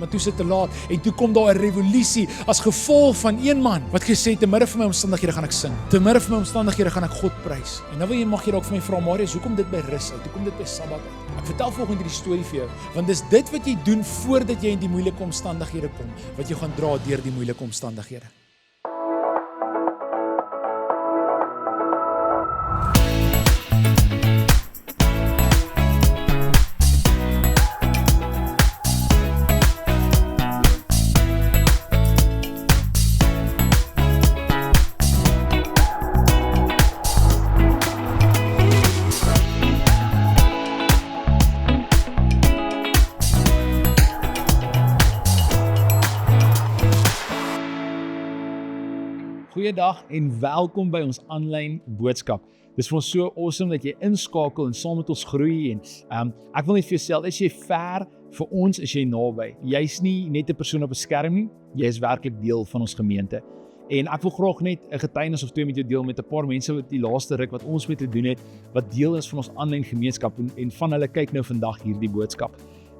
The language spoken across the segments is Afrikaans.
maar toe sit te laat, en toe kom daar 'n revolusie as gevolg van een man, wat gesê het, te midde van my omstandighede gaan ek sing, te midde van my omstandighede gaan ek God prys. En nou mag jy dalk vir my vra, Marius, hoekom dit by rus uit, hoekom dit by Sabbat uit? Ek vertel volgens hierdie storie vir jou, want dis dit wat jy doen voordat jy in die moeilike omstandighede kom, wat jy gaan dra deur die moeilike omstandighede. Goeiedag en welkom by ons aanlyn boodskap. Dis vir ons so awesome dat jy inskakel en saam met ons groei en ek wil net vir jou sê, is jy ver vir ons, is jy naby. Jy's nie net 'n persoon op 'n skerm nie, jy is werklik deel van ons gemeente. En ek wil graag net 'n getuienis of twee met jou deel met 'n paar mense wat die laaste ruk wat ons met te doen het, wat deel is van ons aanlyn gemeenskap en van hulle kyk nou vandag hierdie boodskap.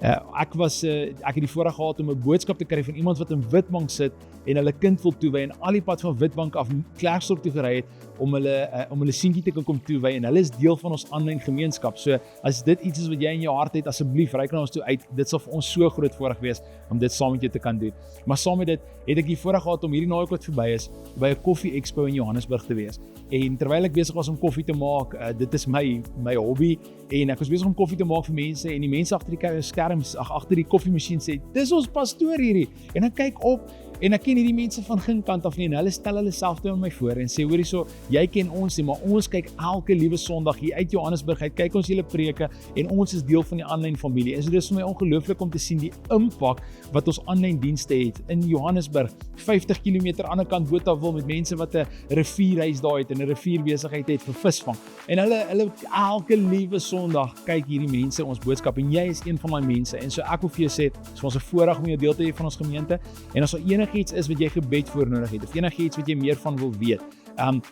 Ek het die voorreg gehad om 'n boodskap te kry van iemand wat in Witbank sit en hulle kind wil toewy en al die pad van Witbank af Klerksdorp toe gery het om hulle seentjie te kan kom toewy en hulle is deel van ons aanlyn gemeenskap. So as dit iets is wat jy in jou hart het, asseblief reik na ons toe uit. Dit sal vir ons so groot voorreg wees om dit saam met jou te kan doen. Maar saam met dit het ek die voorreg gehad om hierdie naweek wat verby is by 'n koffie expo in Johannesburg te wees. En terwyl ek besig was om koffie te maak, dit is my hobby en ek was besig om koffie te maak vir mense en die mense agter die skerms, agter die koffiemasjien sê, dis ons pastoor hierdie. En ek kyk op en ek ken hierdie mense van geen kant af nie en hulle stel hulle self toe aan my voor en sê, hoorie so, jy ken ons nie, maar ons kyk elke liewe Sondag hier uit Johannesburg uit, kyk ons julle preke en ons is deel van die aanlyn familie. En so dis vir my ongelooflik om te sien die impak wat ons aanlyn dienste het in Johannesburg, 50 km aan die kant Botawil met mense wat 'n rivierhuis daar het en 'n rivierbesigheid het vir visvang. En hulle elke liewe Sondag kyk hierdie mense ons boodskap en jy is een van daai mense. En so ek wil vir jou sê, dit is vir ons 'n voorreg om jou deel te hê van ons gemeente. En as daar enigiets is wat jy gebed voor nodig het of enigiets wat jy meer van wil weet,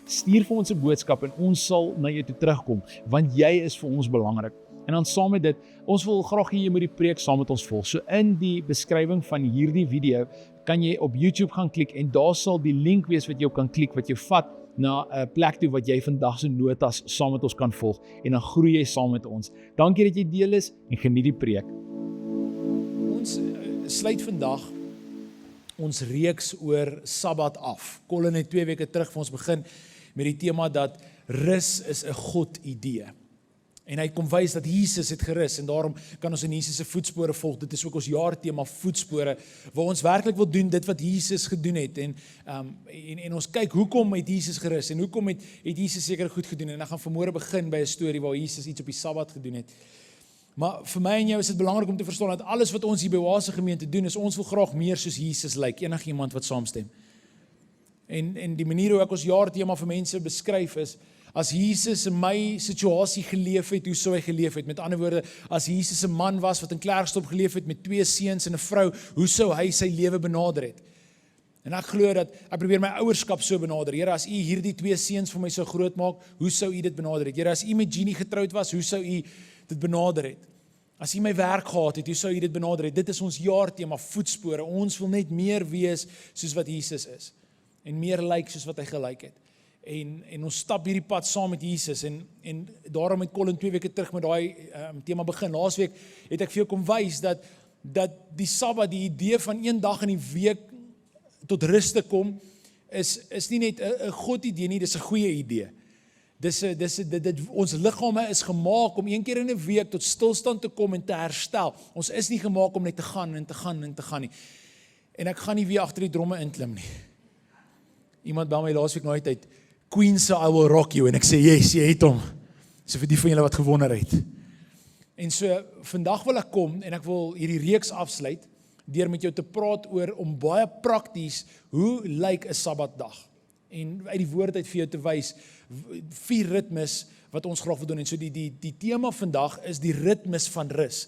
stuur vir ons 'n boodskap en ons sal na jou toe terugkom, want jy is vir ons belangrik. En dan saam met dit, ons wil graag hê jy moet die preek saam met ons volg. So in die beskrywing van hierdie video kan jy op YouTube gaan klik en daar sal die link wees wat jy kan klik wat jou vat na 'n plek toe wat jy vandag se notas saam met ons kan volg en dan groei jy saam met ons. Dankie dat jy deel is en geniet die preek. Ons sluit vandag ons reeks oor Sabbat af. Colin het 2 weke terug vir ons begin met die tema dat rus is 'n God idee. En hy kom wys dat Jesus het gerus en daarom kan ons in Jesus se voetspore volg. Dit is ook ons jaartema voetspore waar ons werklik wil doen dit wat Jesus gedoen het en ons kyk hoekom het Jesus gerus en hoekom het Jesus seker goed gedoen en ek gaan vanmôre begin by 'n storie waar Jesus iets op die Sabbat gedoen het. Maar vir my en jou is dit belangrik om te verstaan dat alles wat ons hier by Oase gemeente doen is ons wil graag meer soos Jesus lyk. Enigiemand wat saamstem. En die manier hoe ek ons jaartema vir mense beskryf is, as Jesus in my situasie geleef het, hoe sou hy geleef het? Met ander woorde, as Jesus 'n man was wat in Klerksdorp geleef het met 2 seuns en 'n vrou, hoe sou hy sy lewe benader het? En ek glo dat ek probeer my ouerskap so benader. Here, as u hierdie 2 seuns vir my sou grootmaak, hoe sou u dit benader het? Here, as u met Jeannie getroud was, hoe sou u dit benader het? As u my werk gehad het, hoe sou u dit benader het? Dit is ons jaartema voetspore. Ons wil net meer wees soos wat Jesus is en meer lyk soos wat hy gelyk het. En ons stap hierdie pad saam met Jesus en daarom het Colin 2 weke terug met daai tema begin. Laasweek het ek vir jou kom wys dat die Sabbat, die idee van een dag in die week tot rus te kom, is nie net 'n God idee nie, dis 'n goeie idee. Ons liggame is gemaak om een keer in 'n week tot stilstand te kom en te herstel. Ons is nie gemaak om net te gaan en te gaan en te gaan nie. En ek gaan nie weer agter die dromme inklim nie. Iemand bel my laasweek nooit uit, Queen se I Will Rock You, en ek sê, yes, jy het hom. So vir die van julle wat gewonder het. En so, vandag wil ek kom, en ek wil hierdie reeks afsluit, deur met jou te praat oor, om baie prakties, hoe lyk 'n Sabbatdag? En uit die woord uit vir jou te wys, 4 ritmes, wat ons graag wil doen, en so die tema vandag, is die ritmes van rus.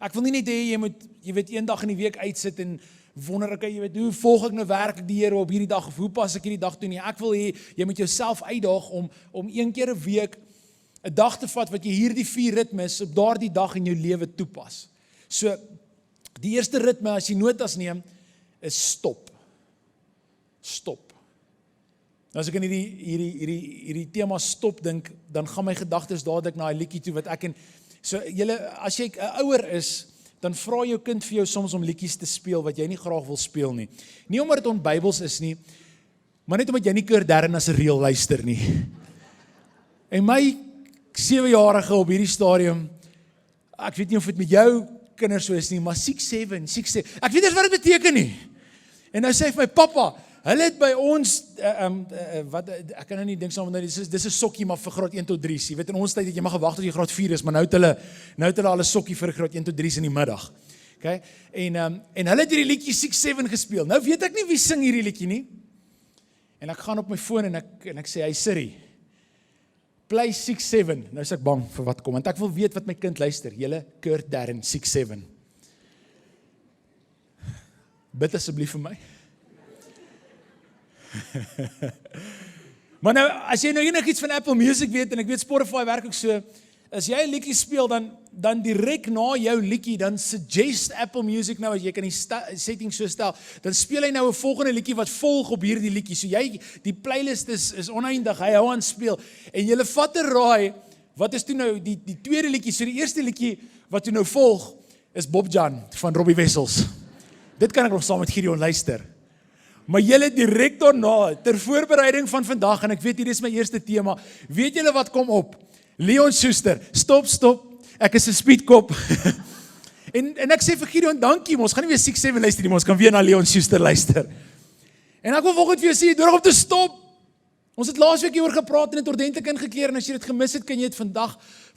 Ek wil nie net hê, jy moet, jy weet, een dag in die week uitsit, en wonder ek, jy weet, hoe volg ek nou werklik die Here op hierdie dag, of hoe pas ek hierdie dag toe nie? Ek wil hê, jy moet jouself uitdaag om een keer 'n week 'n dag te vat wat jy hierdie 4 ritmes op daardie dag in jou lewe toepas. So Die eerste ritme, as jy notas neem, is stop. Stop. As ek in hierdie tema stop dink, dan gaan my gedagtes dadelik na 'n liedjie toe wat ek en so julle, as jy 'n ouer is, dan vra jou kind vir jou soms om liedjies te speel wat jy nie graag wil speel nie. Nie omdat dit onbybels is nie, maar net omdat jy nie Kurt Darren as 'n reël luister nie. En my 7-jarige op hierdie stadium, ek weet nie of dit met jou kinders so is nie, maar 6-7, ek weet nie wat dit beteken nie. En nou sê hy vir my, pappa, hulle het by ons, wat, ek kan nou nie dink saam, dis 'n sokkie maar vir graad 1 tot 3, jy weet in ons tyd het jy maar gewag tot jy graad 4 is, maar nou het hulle al 'n sokkie vir graad 1 tot 3 in die middag. Okay? En hulle het hierdie liedjie 6-7 gespeel. Nou weet ek nie wie sing hierdie liedjie nie. En ek gaan op my foon en ek sê, hey Siri, play 6-7. Nou is ek bang vir wat kom, want ek wil weet wat my kind luister. Julle Kurt Darren 6-7. Bid asseblief vir my. Maar nou, as jy nou enigiets van Apple Music weet, en ek weet Spotify werk ook so, as jy 'n liedjie speel, dan direk na jou liedjie, dan suggest Apple Music nou, as jy kan die settings so stel, dan speel hy nou 'n volgende liedjie wat volg op hierdie liedjie. So die playlist is oneindig, hy hou aan speel. En jy vat 'n raai, wat is toe nou die tweede liedjie? So die eerste liedjie wat toe nou volg, is Bob Jan van Robbie Wessels. Dit kan ek nog saam met Gideon luister. Maar julle direk daarna, ter voorbereiding van vandag, en ek weet hier is my eerste tema, weet julle wat kom op? Leon Schuster, stop, ek is 'n speedkop. en ek sê vir Gideon, dankie, ons gaan nie weer 6-7 luister nie, ons kan weer na Leon Schuster luister. En ek wil vanoggend vir jou sê, nodig om te stop. Ons het laasweek hieroor gepraat en het ordentlik ingekleer, en as jy dit gemis het, kan jy dit van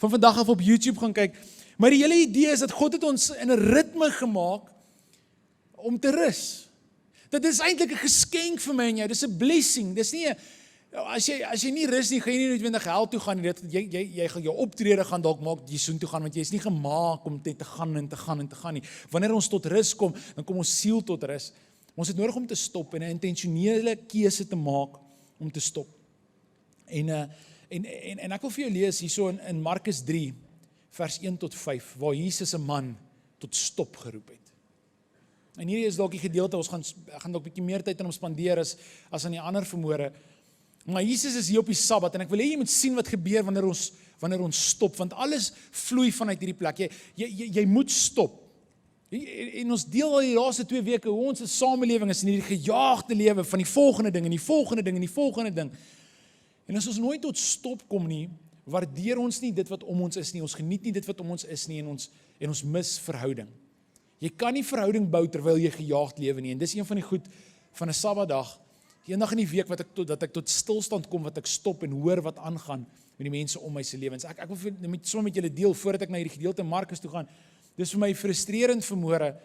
vandag af op YouTube gaan kyk. Maar die hele idee is dat God het ons in 'n ritme gemaak om te rus. Dit is eintlik 'n geskenk vir my en jou. Dis 'n blessing. Dis nie 'n as jy nie rus nie, gaan jy nie noodwendig hel toe gaan nie. Jy gaan jou optrede gaan dalk maak jy soheen toe gaan, want jy is nie gemaak om net te gaan en te gaan nie. Wanneer ons tot rus kom, dan kom ons siel tot rus. Ons het nodig om te stop en 'n intentionele keuse te maak om te stop. En ek wil vir jou lees hierso in Markus 3 vers 1 tot 5 waar Jesus 'n man tot stop geroep het. En hierdie is dalk die gedeelte, ons gaan dalk 'n bietjie meer tyd aan hom spandeer as aan die ander vermoere. Maar Jesus is hier op die Sabbat en ek wil hê jy moet sien wat gebeur wanneer ons stop, want alles vloei vanuit hierdie plek. Jy moet stop. En ons deel al die laaste 2 weke hoe ons 'n samelewing is in hierdie gejaagde lewe van die volgende ding en die volgende ding en die volgende ding. En as ons nooit tot stop kom nie, waardeer ons nie dit wat om ons is nie, ons geniet nie dit wat om ons is nie en ons mis verhouding. Jy kan nie verhouding bou terwyl jy gejaagd lewe nie. En dis een van die goed van 'n Sabbatdag. Eendag in die week dat ek tot stilstand kom, wat ek stop en hoor wat aangaan met die mense om my se lewens. Ek wil sommer met julle deel voordat ek na hierdie gedeelte Markus toe gaan. Dis vir my frustrerend vermoere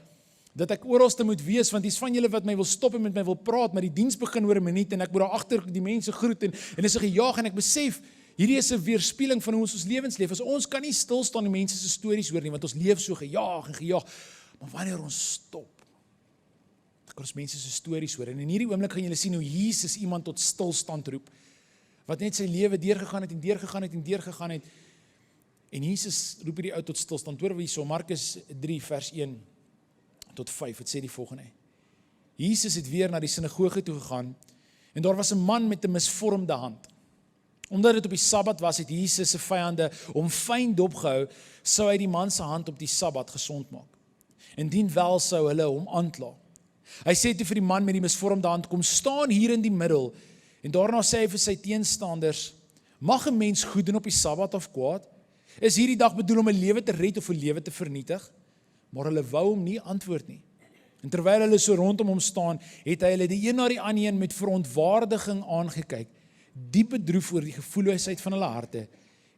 dat ek oralste moet wees, want dis van julle wat my wil stop en met my wil praat, maar die diens begin oor 'n minuut en ek moet daar agter die mense groet en dis 'n gejaag en ek besef hierdie is 'n weerspieëling van hoe ons lewens leef. As ons kan nie stil staan en mense se stories hoor nie, want ons leef so gejaag en gejaag. Maar wanneer ons stop, dan kan ons mense se stories hoor. En in hierdie oomblik gaan julle sien hoe Jesus iemand tot stilstand roep, wat net sy lewe deurgegaan het. En Jesus roep hierdie ou tot stilstand. Hoor hierso, Markus 3 vers 1 tot 5, het sê die volgende. Jesus het weer na die sinagoge toe gegaan, en daar was 'n man met 'n misvormde hand. Omdat dit op die Sabbat was, het Jesus se vyande hom fyn dopgehou, sou hy die man se hand op die Sabbat gesond maak. Indien wel sou hulle hom aankla. Hy sê toe vir die man met die misvormde hand, kom staan hier in die middel, en daarna sê hy vir sy teenstanders, mag 'n mens goed doen op die Sabbat of kwaad? Is hierdie dag bedoel om 'n lewe te red of 'n lewe te vernietig? Maar hulle wou hom nie antwoord nie. En terwyl hulle so rondom hom staan, het hy hulle die een na die ander een met verontwaardiging aangekyk, diep bedroef oor die gevoelloosheid van hulle harte,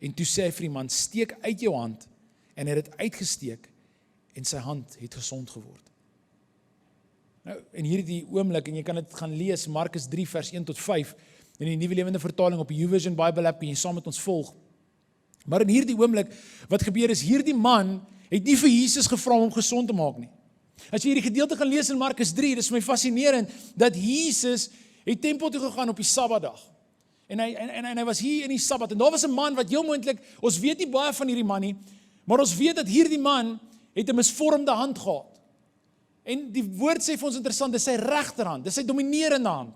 en toe sê hy vir die man, steek uit jou hand, en hy het dit uitgesteek, en sy hand het gesond geword. Nou, in hierdie oomblik, en jy kan dit gaan lees, Markus 3 vers 1 tot 5, in die Nuwe Lewende Vertaling op die YouVersion Bible app, en jy saam met ons volg. Maar in hierdie oomblik, wat gebeur is, hierdie man het nie vir Jesus gevra om gesond te maak nie. As jy hierdie gedeelte gaan lees in Markus 3, dis vir my fascinerend, dat Jesus het tempel toe gegaan op die Sabbatdag. En hy was hier in die Sabbat, en daar was 'n man wat heel moontlik, ons weet nie baie van hierdie man nie, maar ons weet dat hierdie man het 'n misvormde hand gehad. En die woord sê vir ons interessant, dis sy regterhand, dis sy dominerende hand.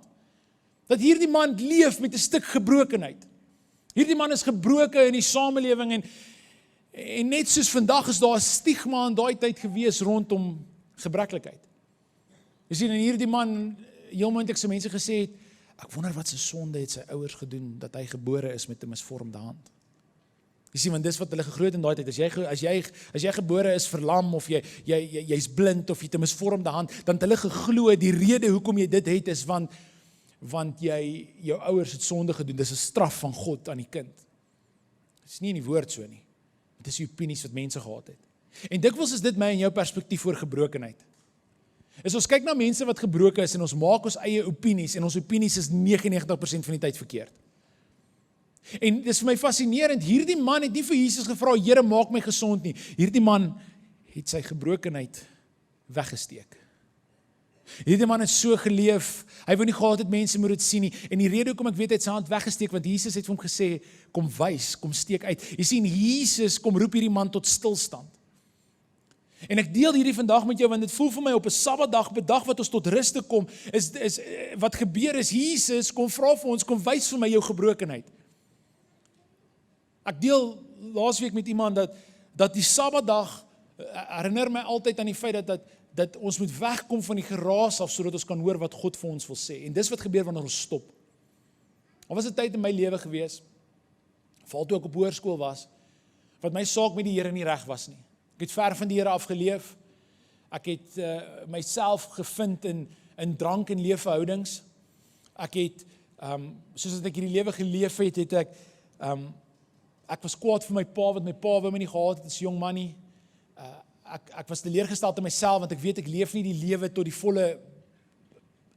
Dat hierdie man leef met 'n stuk gebrokenheid. Hierdie man is gebroken in die samelewing en net soos vandag is daar 'n stigma in daai tyd gewees rondom gebreklikheid. Jy sien, en hierdie man, heel moontlik se mense gesê het, ek wonder wat sy sonde het sy ouers gedoen, dat hy gebore is met 'n misvormde hand. Jy sien, want dis wat hulle geglo het in daai tyd, as jy gebore is verlam, of jy's blind, of jy het 'n misvormde hand, dan het hulle geglo, die rede hoekom jy dit het, is want jou ouers het sonde gedoen, dis 'n straf van God aan die kind. Dit is nie in die woord so nie, dit is die opinies wat mense gehad het. En dikwels is dit my en jou perspektief oor gebrokenheid. Ons kyk na mense wat gebroken is en ons maak ons eie opinies en ons opinies is 99% van die tyd verkeerd. En dit is vir my fascinerend, hierdie man het nie vir Jesus gevra, Here maak my gesond nie. Hierdie man het sy gebrokenheid weggesteek. Hierdie man het so geleef, hy wou nie gehad het mense moet dit sien nie, en die rede hoekom ek weet hy het sy hand weggesteek, want Jesus het vir hom gesê, kom wys, kom steek uit. Jy sien, Jesus kom roep hierdie man tot stilstand. En ek deel hierdie vandag met jou, want dit voel vir my op 'n Sabbatdag, 'n dag wat ons tot rus te kom, is wat gebeur is, Jesus kom vra vir ons, kom wys vir my jou gebrokenheid. Ek deel laasweek met iemand dat die Sabbatdag herinner my altyd aan die feit dat ons moet wegkom van die geraas af, sodat ons kan hoor wat God vir ons wil sê. En dis wat gebeur wanneer ons stop. Daar was 'n tyd in my lewe gewees, veral toe ek op hoërskool was, wat my saak met die Here nie reg was nie. Ek het ver van die Here afgeleef. Ek het myself gevind in drank en leefverhoudings. Ek het, soos ek hierdie lewe geleef het ek was kwaad vir my pa, wat my pa wou my nie gehad het as jong man nie. Ek was teleurgesteld in myself, want ek weet ek leef nie die lewe tot die volle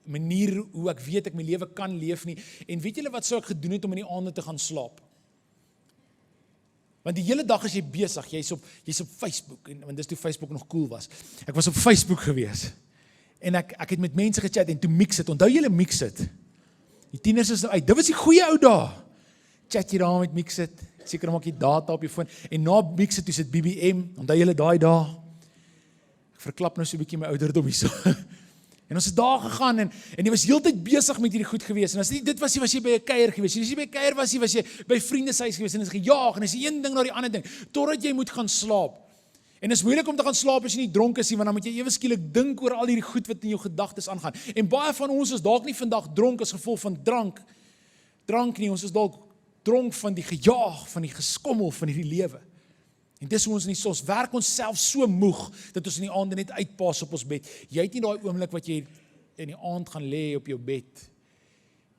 manier hoe ek weet ek my lewe kan leef nie. En weet julle wat sou ek gedoen het om in die aande te gaan slaap? Want die hele dag is jy besig, jy's op Facebook, want dis toe Facebook nog cool was. Ek was op Facebook gewees, en ek het met mense gechat, en toe Mixit, onthou julle Mixit? Die tieners is nou uit, dit was die goeie ou dae. Chat jy daar met Mixit, seker maak jy data op jou foon, en na Mixit toe sit BBM, onthou julle daai dae? Ek verklap nou so 'n bietjie my ouderdom hierso. En ons het daar gegaan, en jy was heeltyd besig met hierdie goed gewees, en as dit was jy by 'n kuier gewees, en as jy by 'n kuier was jy by vriende se huis gewees, en is gejaag, en is een ding na die ander ding, totdat jy moet gaan slaap. En is moeilik om te gaan slaap as jy nie dronk is nie, want dan moet jy ewe skielik dink oor al hierdie goed wat in jou gedagtes aangaan. En baie van ons is dalk nie vandag dronk as gevolg van drank nie, ons is dalk dronk van die gejaag, van die geskommel van hierdie lewe. En dis hoe ons werk ons self so moeg, dat ons in die aande net uitpaas op ons bed. Jy het nie daai oomblik wat jy in die aand gaan lê op jou bed,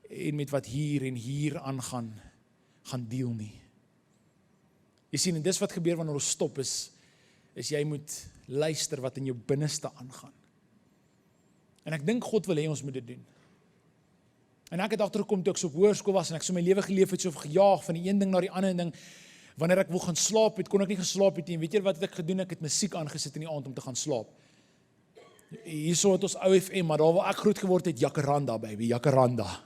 en met wat hier en hier aangaan, gaan deel nie. Jy sien, en dis wat gebeur wanneer ons stop is jy moet luister wat in jou binneste aangaan. En ek dink God wil hê ons moet dit doen. En ek het agtergekom toe ek so op hoërskool was, en ek so my lewe geleef het, so gejaag van die een ding na die ander ding. Wanneer ek wil gaan slaap het, kon ek nie geslaap het nie. En weet jy wat het ek gedoen? Ek het musiek aangesit in die aand om te gaan slaap. Hierso het ons OFM, maar daar waar ek groot geword het, Jacaranda, baby, Jacaranda.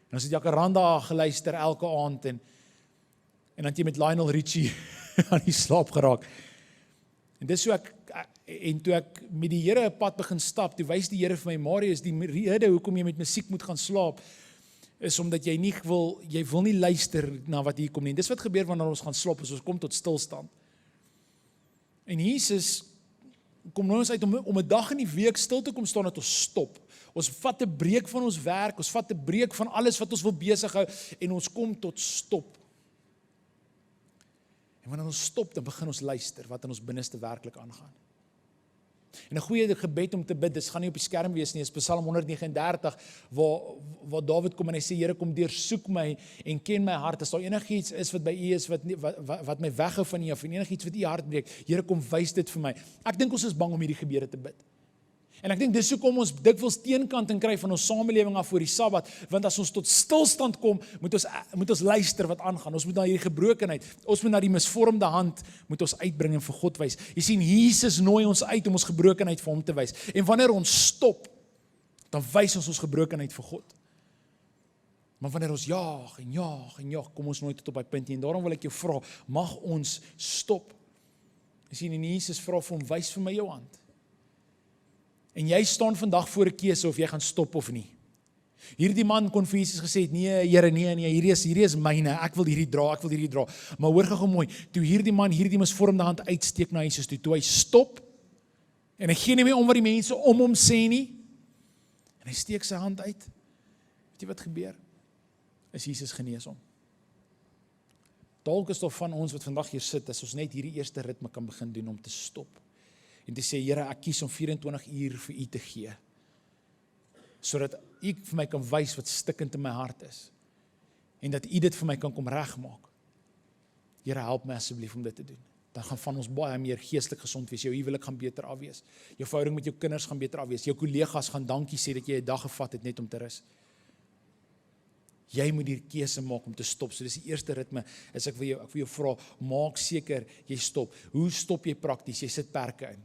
En ons het Jacaranda geluister elke aand, en dan het jy met Lionel Richie aan die slaap geraak. En dis so toe ek met die Here 'n pad begin stap, toe wys die Here vir my, Marius, die rede hoekom jy met musiek moet gaan slaap, is omdat jy wil nie luister na wat hier kom nie. En dis wat gebeur wanneer ons gaan slaap, ons kom tot stilstand. En Jesus kom nou ons uit om 'n dag in die week stil te kom staan, dat ons stop. Ons vat 'n breek van ons werk, ons vat 'n breek van alles wat ons wil besig hou, en ons kom tot stop. En wanneer ons stop, dan begin ons luister wat in ons binneste werklik aangaan. En 'n goeie gebed om te bid, dis gaan nie op die skerm wees nie, is Psalm 139, waar Dawid kom en hy sê, Here, kom deursoek my en ken my hart. As daar enigiets is wat by U is, wat my weghou van U, of enigiets wat U hart breek, Here, kom wys dit vir my. Ek dink ons is bang om hierdie gebede te bid. En ek dink dis hoekom ons dikwels teenkanting kry van ons samelewing af voor die Sabbat, want as ons tot stilstand kom, moet ons luister wat aangaan. Ons moet na hierdie gebrokenheid, ons moet na die misvormde hand, moet ons uitbring en vir God wys. Jy sien, Jesus nooi ons uit om ons gebrokenheid vir hom te wys. En wanneer ons stop, dan wys ons gebrokenheid vir God. Maar wanneer ons jaag en jaag en jaag, kom ons nooit tot op daai punt nie. En daarom wil ek jou vra, mag ons stop? Jy sien, en Jesus vra vir hom, wys vir my jou hand. En jy staan vandag voor 'n keuse of jy gaan stop of nie. Hierdie man kon vir Jesus gesê, nee Here, nee, hierdie is myne, ek wil hierdie dra. Maar hoor gou mooi, toe hierdie man hierdie misvormde hand uitsteek na Jesus toe hy stop, en hy gee nie meer om wat die mense om hom sê nie, en hy steek sy hand uit, weet jy wat gebeur? Is Jesus genees hom. Dalk is daar van ons wat vandag hier sit, as ons net hierdie eerste ritme kan begin doen om te stop, en te sê, Here, ek kies om 24 uur vir U te gee, sodat U vir my kan wys wat stikkend in my hart is, en dat U dit vir my kan kom regmaak. Here, help my asseblief om dit te doen. Dan gaan van ons baie meer geestelik gesond wees, jou huwelik gaan beter afwees, jou verhouding met jou kinders gaan beter afwees, jou kollegas gaan dankie sê dat jy 'n dag gevat het net om te rus. Jy moet die keuse maak om te stop. So dis die eerste ritme, is ek wil jou vra, maak seker jy stop. Hoe stop jy prakties? Jy sit perke in.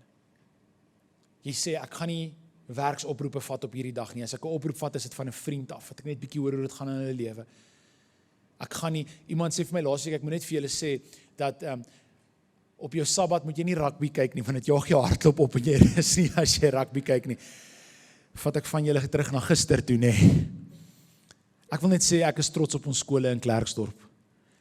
Jy sê, ek gaan nie werksoproepe vat op hierdie dag nie. As ek 'n oproep vat, is dit van 'n vriend af, wat ek net bietjie hoor hoe dit gaan in hulle lewe. Ek gaan nie, iemand sê vir my laasweek, ek moet net vir julle sê, dat op jou Sabbat moet jy nie rugby kyk nie, want dit jaag jou hartklop op en jy rus nie as jy rugby kyk nie. Vat ek van julle terug na gister toe, nee. Ek wil net sê, ek is trots op ons skole in Klerksdorp.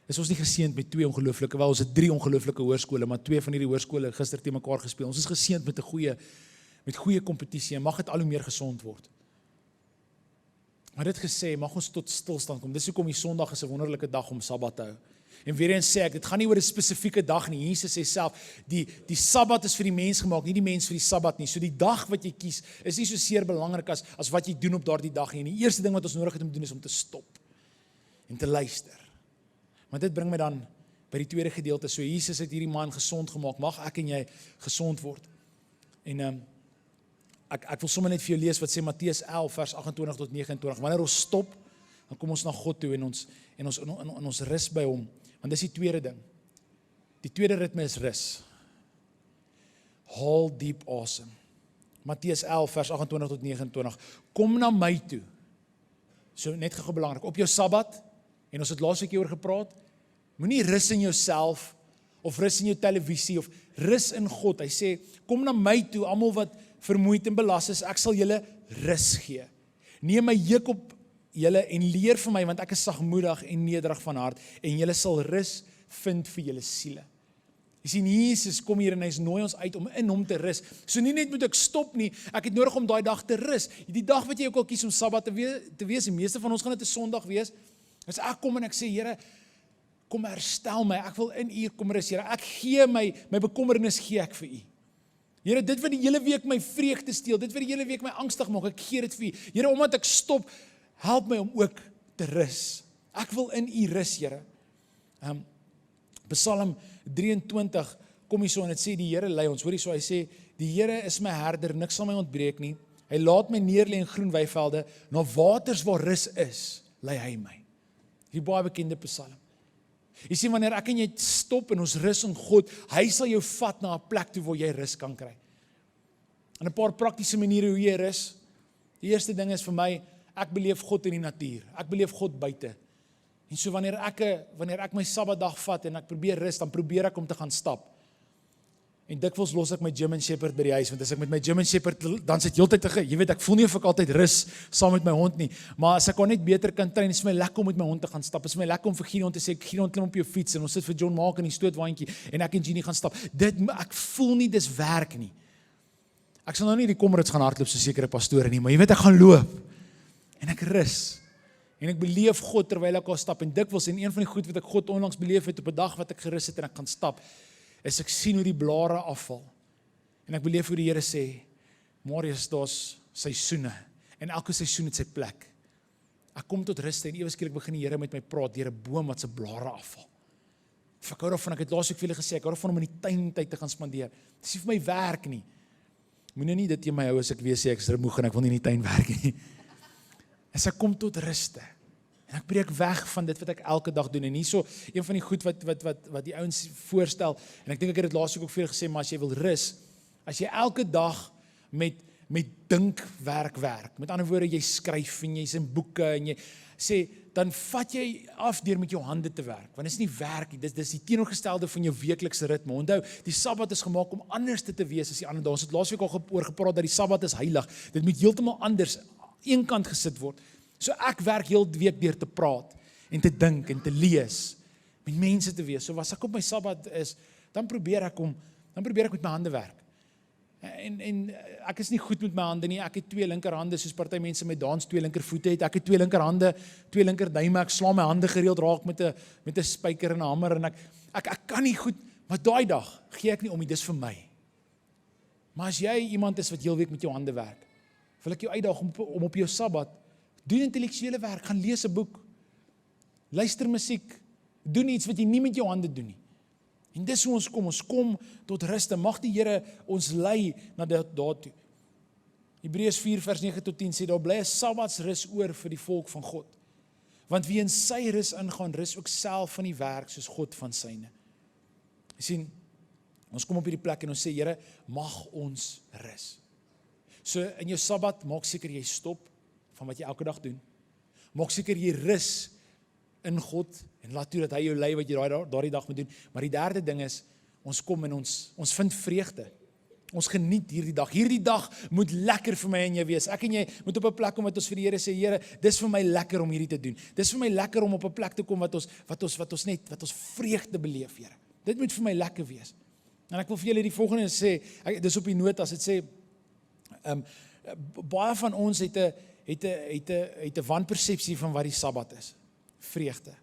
Is ons nie geseënd met 2 ongelooflike, wel ons het 3 ongelooflike hoërskole, maar 2 van hierdie hoërskole gister teen mekaar gespeel. Ons is geseënd met 'n goeie kompetisie, en mag dit al hoe meer gesond word. Maar dit gesê, mag ons tot stilstand kom. Dis hoekom die Sondag is 'n wonderlike dag om Sabbat te hou. En weer eens sê ek, dit gaan nie oor 'n spesifieke dag nie. Jesus sê self, die Sabbat is vir die mens gemaak, nie die mens vir die Sabbat nie. So die dag wat jy kies, is nie so seer belangrik as wat jy doen op daardie dag nie. En die eerste ding wat ons nodig het om te doen, is om te stop en te luister. Maar dit bring my dan by die tweede gedeelte. So Jesus het hierdie man gesond gemaak. Mag ek en jy gesond word. En ek wil sommer net vir jou lees wat sê Matteus 11 vers 28 tot 29. Wanneer ons stop, dan kom ons na God toe en ons rus by hom. Want dis die tweede ding. Die tweede ritme is rus. Haal diep asem. Matteus 11 vers 28 tot 29. Kom na my toe. So net gou belangrik, op jou Sabbat, en ons het laasweek oor gepraat, moenie rus in jouself, of rus in jou televisie, of rus in God. Hy sê, kom na my toe, almal wat vermoeid en belas is, ek sal julle rus gee. Neem my juk op julle en leer van my, want ek is sagmoedig en nederig van hart, en julle sal rus vind vir julle siele. Jy sien, Jesus kom hier en hy nooi ons uit om in hom te rus. So nie net moet ek stop nie, ek het nodig om daai dag te rus. Die dag wat jy ook al kies om Sabbat te wees, die meeste van ons gaan dit 'n Sondag wees, as ek kom en ek sê, Here, kom herstel my, ek wil in U kom rus, Here, ek gee my bekommernis gee ek vir U. Here, dit wat die hele week my vreugde steel, dit wat die hele week my angstig maak, ek gee dit vir U. Here, omdat ek stop, help my om ook te rus. Ek wil in U rus, Here. Psalm 23 kom hier so en dit sê die Here lei ons. Hoor hier so, hy sê die Here is my herder, niks sal my ontbreek nie. Hy laat my neerlê in groen weivelde, na waters waar rus is, lei hy my. Die baie bekende Psalm. Jy sien, wanneer ek en jy stop en ons rus in God, hy sal jou vat na 'n plek toe waar jy rus kan kry. En 'n paar praktiese maniere hoe jy rus. Die eerste ding is vir my, ek beleef God in die natuur. Ek beleef God buite. En so wanneer ek my Sabbatdag vat en ek probeer rus, dan probeer ek om te gaan stap. En dikwels los ek my German Shepherd by die huis, want as ek met my German Shepherd, dan sit heeltyd jy weet, ek voel nie of ek altyd rus saam met my hond nie, maar as ek hom net beter kan train, is vir my lekker om met my hond te gaan stap, is vir my lekker om vir Gideon te sê, Gideon klim op jou fiets, en ons sit vir John Mark in die stootwaandjie, en ek en Jeannie gaan stap. Ek voel nie, dis werk nie. Ek sal nou nie die Comrades gaan hardloop so sekere pastore nie, maar jy weet, ek gaan loop, en ek rus. En ek beleef God terwyl ek al stap, en dikwels, en een van die goed wat ek God onlangs beleef het, op 'n dag wat ek gerus het en ek gaan stap, is ek sien hoe die blare afval. En ek beleef hoe die Here sê, Marius, daar's seisoene, en elke seisoen het sy plek. Ek kom tot rus en ewe skielik begin die Here met my praat deur 'n boom wat se blare afval. Ek hou daarvan, ek het laasweek vir julle gesê, ek hou daarvan om in die tuin tyd te gaan spandeer. Dit is nie vir my werk nie. Moenie nie dit jy my hou as ek weer sê ek is moeg en ek wil nie in die tuin werk nie. As ek kom tot ruste, en ek breek weg van dit wat ek elke dag doen, en hierso, een van die goed wat die ouens voorstel, en ek dink ek het dit laasweek ook vir julle gesê, maar as jy wil rus, as jy elke dag met met dinkwerk werk. Met ander woorde, jy skryf en jy's in boeke en jy sê, dan vat jy af deur met jou hande te werk, want dit is nie werk nie, dis die teenoorgestelde van jou weeklikse ritme. Onthou, die Sabbat is gemaak om anders te wees as die ander dae. Ons het laasweek al oor gepraat dat die Sabbat is heilig. Dit moet heeltemal anders eenkant gesit word. So ek werk heel die week deur te praat en te dink en te lees, met mense te wees. So as ek op my Sabbat is, dan probeer ek met my hande werk. En ek is nie goed met my hande nie, ek het 2 linkerhande, soos party mense met dans 2 linkervoete het, ek het 2 linkerhande, 2 linkerduime, ek slaan my hande gereeld raak met 'n spyker en 'n hamer, en ek kan nie goed, maar daai dag gee ek nie om nie, dis vir my. Maar as jy iemand is wat heel week met jou hande werk, wil ek jou uitdaag om op jou Sabbat, doen intellektuele werk, gaan lees 'n boek, luister musiek, doen iets wat jy nie met jou hande doen nie. En dis hoe ons kom tot ruste. Mag die Here ons lei na daartoe. Hebreërs 4 vers 9 tot 10 sê, daar bly 'n Sabbatsrus oor vir die volk van God. Want wie in sy rus ingaan, rus ook self van die werk soos God van syne. Jy sien, ons kom op hierdie plek en ons sê, Here, mag ons rus. So in jou Sabbat, maak seker jy stop van wat jy elke dag doen. Maak seker jy rus in God, en laat toe dat hy jou lei wat jy daardie dag moet doen. Maar die derde ding is, ons kom en ons vind vreugde. Ons geniet hierdie dag. Hierdie dag moet lekker vir my en jy wees. Ek en jy moet op 'n plek kom wat ons vir die Here sê, Here, dis vir my lekker om hierdie te doen. Dis vir my lekker om op 'n plek te kom wat ons vreugde beleef, Here. Dit moet vir my lekker wees. En ek wil vir julle die volgende sê, dis op die notas, dit sê, baie van ons het 'n wanpersepsie van wat die Sabbat is. Vreugde.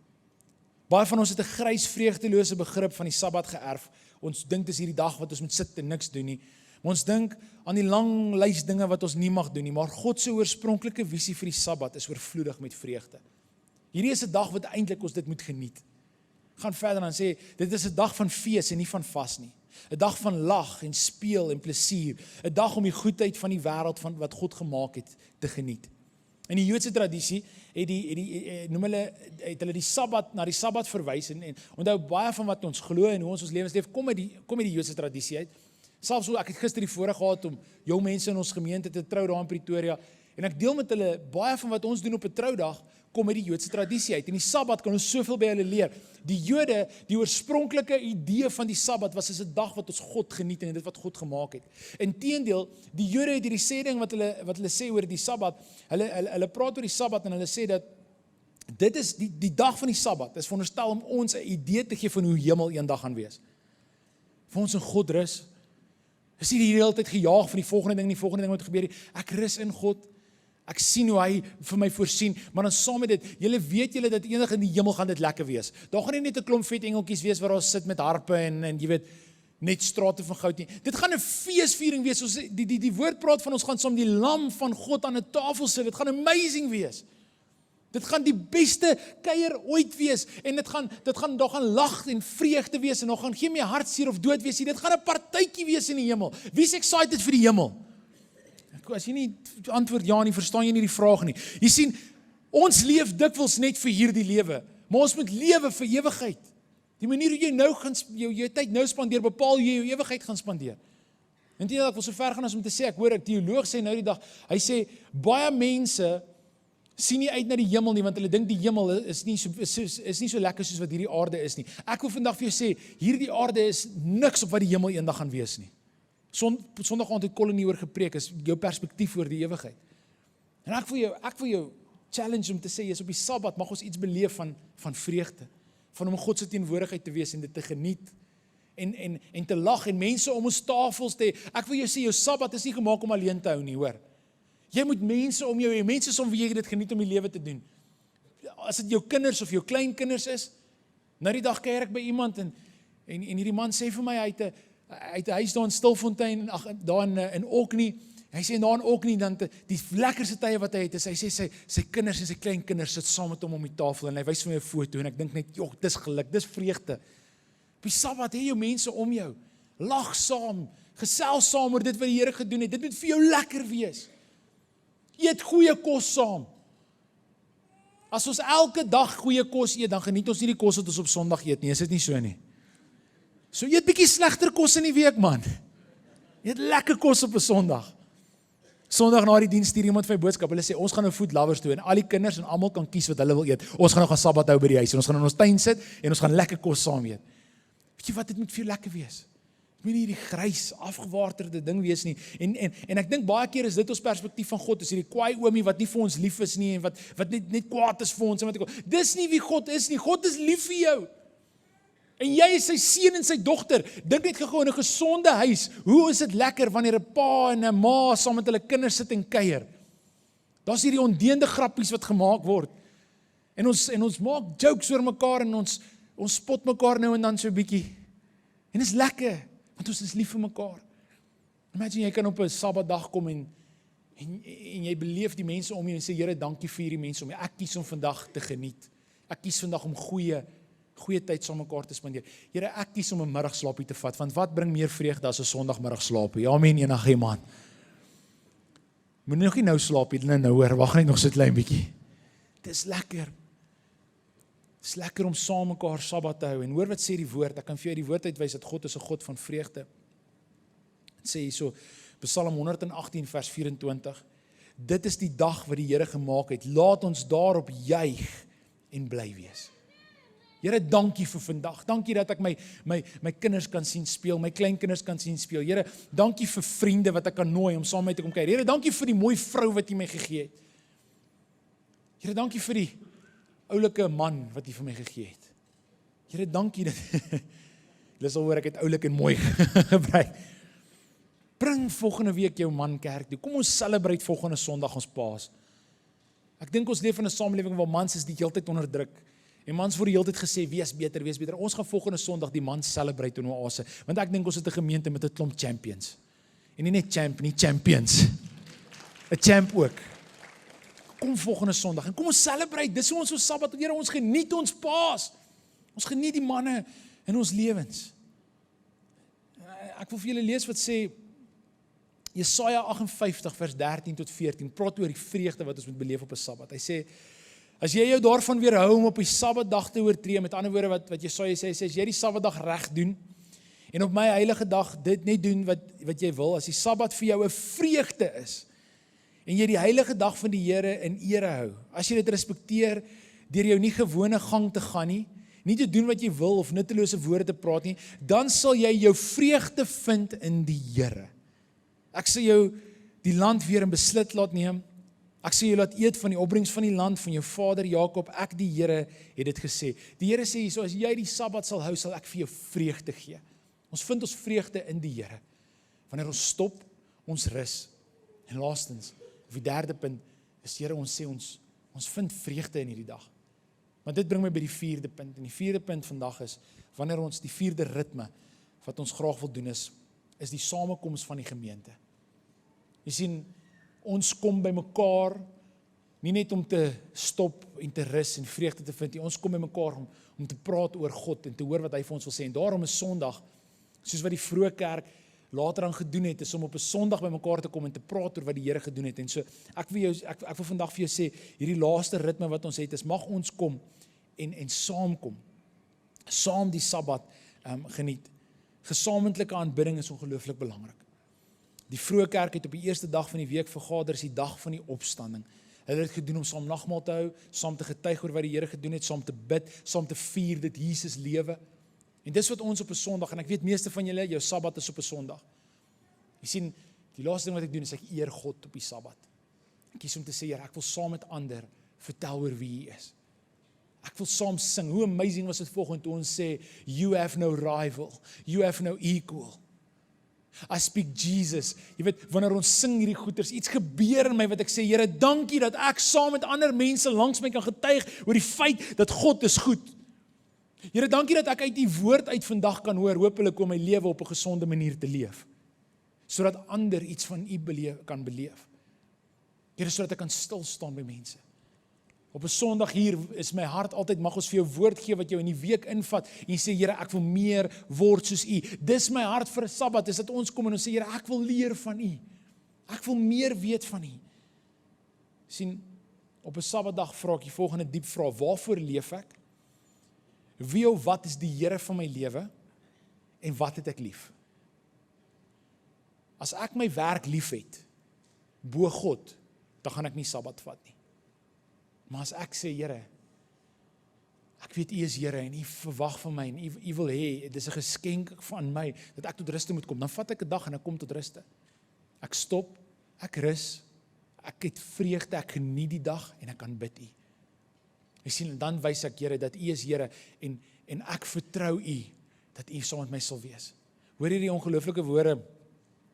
Baie van ons het 'n grys vreugdelose begrip van die Sabbat geërf. Ons dink dis hierdie dag wat ons moet sit en niks doen nie. Maar ons dink aan die lang lys dinge wat ons nie mag doen nie. Maar God se oorspronklike visie vir die Sabbat is oorvloedig met vreugde. Hierdie is 'n dag wat eintlik ons dit moet geniet. Gaan verder en sê, dit is 'n dag van fees en nie van vas nie. 'n Dag van lag en speel en plesier. 'n Dag om die goedheid van die wêreld van wat God gemaak het te geniet. In die Joodse tradisie het hulle die Sabbat na die Sabbat verwys en onthou baie van wat ons glo en hoe ons lewens leef kom uit die Joodse tradisie uit. Selfs so ek het gister die voorreg gehad om jong mense in ons gemeente te trou daar in Pretoria en ek deel met hulle baie van wat ons doen op 'n troudag kom uit die Joodse tradisie uit. In die Sabbat kan ons soveel by hulle leer. Die Jode, die oorspronklike idee van die Sabbat was as 'n dag wat ons God geniet en dit wat God gemaak het. Inteendeel, die Jode het hierdie sê ding wat hulle sê oor die Sabbat. Hulle praat oor die Sabbat en hulle sê dat dit is die dag van die Sabbat is veronderstel om ons 'n idee te gee van hoe hemel eendag gaan wees. Vir ons in God rus. Is nie die hele tyd gejaag van die volgende ding wat gebeur nie. Ek rus in God. Ek sien hoe hy vir my voorsien, maar dan saam met dit, julle weet dat eendag in die hemel gaan dit lekker wees. Daar gaan nie net 'n klomp vet engeltjies wees waar ons sit met harpe en jy weet, net strate van goud nie. Dit gaan 'n feesviering wees. Ons die woord praat van ons gaan saam die lam van God aan 'n tafel sit. Dit gaan amazing wees. Dit gaan die beste kuier ooit wees en daar gaan lag en vreugde wees en daar gaan geen meer hartseer of dood wees nie. Dit gaan 'n partytjie wees in die hemel. Wie's excited vir die hemel? As jy nie antwoord ja nie, verstaan jy nie die vraag nie. Jy sien, ons leef dikwels net vir hierdie lewe, maar ons moet lewe vir ewigheid. Die manier hoe jy nou gaan jou tyd nou spandeer, bepaal hoe jy jou ewigheid gaan spandeer. Inteendeel, ek wil so ver gaan as om te sê, ek hoor 'n teoloog sê nou die dag, hy sê baie mense sien nie uit na die hemel nie, want hulle dink die hemel is nie so lekker soos wat hierdie aarde is nie. Ek wil vandag vir jou sê, hierdie aarde is niks op wat die hemel eendag gaan wees nie. Sondag aand het Colin hieroor gepreek, is jou perspektief oor die ewigheid. En ek wil jou challenge om te sê, jy's op die Sabbat, mag ons iets beleef van vreugde, van om God se teenwoordigheid te wees en dit te geniet, en te lag, en mense om ons tafels te hê. Ek wil jou sê, jou Sabbat is nie gemaak om alleen te hou nie, hoor. Jy moet mense om jou hê, mense som wie jy dit geniet om die lewe te doen. As dit jou kinders of jou kleinkinders is, nou die dag kuier ek by iemand, en hierdie man sê vir my, hy het 'n huis daar in Stilfontein, daar in Orkney. Hy sê daar in Orkney dan die lekkerste tye wat hy het is, hy sê sy kinders en sy kleinkinders sit saam met hom om die tafel en hy wys vir my 'n foto en ek dink net, joh, dis geluk, dis vreugde. Op die Sabbat hê jou mense om jou. Lag saam, gesels saam oor dit wat die Here gedoen het. Dit moet vir jou lekker wees. Eet goeie kos saam. As ons elke dag goeie kos eet, dan geniet ons nie die kos wat ons op Sondag eet nie, is dit nie so nie? So eet bietjie slegter kos in die week, man. Eet lekker kos op 'n Sondag. Sondag na die diens stuur iemand vir my boodskap. Hulle sê ons gaan nou food lovers toe en al die kinders en almal kan kies wat hulle wil eet. Ons gaan nou gaan Sabbat hou by die huis en ons gaan in ons tuin sit en ons gaan lekker kos saam eet. Weet jy wat, dit moet vir jou lekker wees. Dit moet nie hierdie grys, afgewaarderde ding wees nie. En ek dink baie keer is dit ons perspektief van God, is hierdie kwaai oomie wat nie vir ons lief is nie en wat net kwaad is vir ons. Dis nie wie God is nie. God is lief vir jou. En jy is sy seun en sy dogter. Dink net gou in 'n gesonde huis. Hoe is dit lekker wanneer 'n pa en 'n ma saam met hulle kinders sit en kuier? Daar's hierdie ondeende grappies wat gemaak word. En ons maak jokes oor mekaar en ons spot mekaar nou en dan so 'n bietjie. En dis lekker, want ons is lief vir mekaar. Imagine jy kan op 'n Sabbatdag kom en jy beleef die mense om jou en sê, Here, dankie vir hierdie mense om jou. Ek kies om vandag te geniet. Ek kies vandag om goeie tyd saam mekaar te spandeer. Here, ek kies om 'n middagslaapie te vat, want wat bring meer vreugde as 'n Sondagmiddagslaapie? Amen, enige man. Moet nog nie nou slaap nie, nou hoor, wag net nog so 'n klein bietjie. Dis lekker. Dis lekker om saam mekaar Sabbat te hou. En hoor wat sê die woord. Ek kan vir jou die woord uitwys dat God is 'n God van vreugde. Het sê hierso, Psalm 118 vers 24. Dit is die dag wat die Here gemaak het. Laat ons daarop juig en bly wees. Here, dankie vir vandag. Dankie dat ek my kinders kan sien speel, my kleinkinders kan sien speel. Here, dankie vir vriende wat ek kan nooi om saam met my te kom kuier. Here, dankie vir die mooi vrou wat U my gegee het. Here, dankie vir die oulike man wat U vir my gegee het. Here, dankie dat julle sal hoor ek het oulik en mooi gebruik. Bring volgende week jou man kerk toe. Kom ons celebrate volgende Sondag ons Paas. Ek dink ons leef in 'n samelewing waar mans is die heeltyd onderdruk. En mans word die hele tyd gesê, wees beter. Ons gaan volgende Sondag die mans celebrate in Oase. Want ek dink ons het 'n gemeente met 'n klomp champions. En nie net nie champions. 'n champ ook. Kom volgende Sondag en kom ons celebrate. Dis hoe ons Sabbat, Here, ons geniet ons Paas. Ons geniet die manne in ons lewens. Ek wil vir julle lees wat sê Jesaja 58 vers 13 tot 14. Praat oor die vreugde wat ons moet beleef op 'n Sabbat. Hy sê, as jy jou daarvan weerhou om op die Sabbatdag te oortree, met ander woorde wat Jesaja sê, as jy die Sabbatdag reg doen en op my heilige dag dit net doen wat jy wil, as die Sabbat vir jou 'n vreugde is en jy die heilige dag van die Here in ere hou, as jy dit respekteer deur jou nie gewone gang te gaan nie te doen wat jy wil of nuttelose woorde te praat nie, dan sal jy jou vreugde vind in die Here. Ek sal jou die land weer in besit laat neem. Ek sê jy laat eet van die opbrengs van die land van jou vader Jakob, ek die Here het dit gesê. Die Here sê hierso, as jy die Sabbat sal hou, sal ek vir jou vreugde gee. Ons vind ons vreugde in die Here. Wanneer ons stop, ons rus. En laastens, of die derde punt, is Here, ons sê ons vind vreugde in hierdie dag. Maar dit bring my by die vierde punt. En die vierde punt vandag is, wanneer ons die vierde ritme, wat ons graag wil doen is die samekoms van die gemeente. Jy sien, ons kom by mekaar, nie net om te stop en te rus en vreugde te vind nie, ons kom by mekaar om te praat oor God en te hoor wat hy vir ons wil sê. En daarom is Sondag, soos wat die vroeë kerk later aan gedoen het, is om op 'n Sondag by mekaar te kom en te praat oor wat die Here gedoen het. En so, ek wil vandag vir jou sê, hierdie laaste ritme wat ons het, is mag ons kom en saamkom. Saam die Sabbat geniet. Gesamentlike aanbidding is ongelooflik belangrik. Die vroeë kerk het op die eerste dag van die week vergader, is die dag van die opstanding. Hulle het gedien om saam nagmaal te hou, saam te getuig oor wat die Here gedoen het, saam te bid, saam te vier dat Jesus lewe. En dis wat ons op 'n Sondag, en ek weet meeste van julle, jou Sabbat is op 'n Sondag. Jy sien, die laaste ding wat ek doen is ek eer God op die Sabbat. Ek kies om te sê, Here, ek wil saam met ander vertel oor wie U is. Ek wil saam sing. Hoe amazing was dit vanoggend toe ons sê, you have no rival, you have no equal. I speak Jesus. Jy weet, wanneer ons sing hierdie goeters, iets gebeur in my wat ek sê, Here, dankie dat ek saam met ander mense langs my kan getuig oor die feit dat God is goed. Here, dankie dat ek uit U woord uit vandag kan hoor, hopelik om my lewe op 'n gesonde manier te leef, sodat ander iets van U kan beleef. Here, sodat ek kan stil staan by mense. Op 'n Sondag hier is my hart altyd, mag ons vir jou woord gee wat jou in die week invat, en sê, Here, ek wil meer word soos U. Dis my hart vir 'n Sabbat, is dat ons kom en ons sê, Here, ek wil leer van U. Ek wil meer weet van U. Sien, op 'n Sabbatdag vra ek die volgende diep vraag: waarvoor leef ek? Wie of wat is die Here van my lewe? En wat het ek lief? As ek my werk lief het, bo God, dan gaan ek nie Sabbat vat nie. Maar as ek sê, Here, ek weet U is Here en U verwag van my en U wil hê, dit is 'n geskenk van my dat ek tot ruste moet kom, dan vat ek 'n dag en ek kom tot ruste. Ek stop, ek rus, ek het vreugde, ek geniet die dag en ek kan bid U. Jy sien, en dan wys ek, Here, dat U is Here en ek vertrou U dat U saam met my sal wees. Hoor hierdie ongelooflike woorde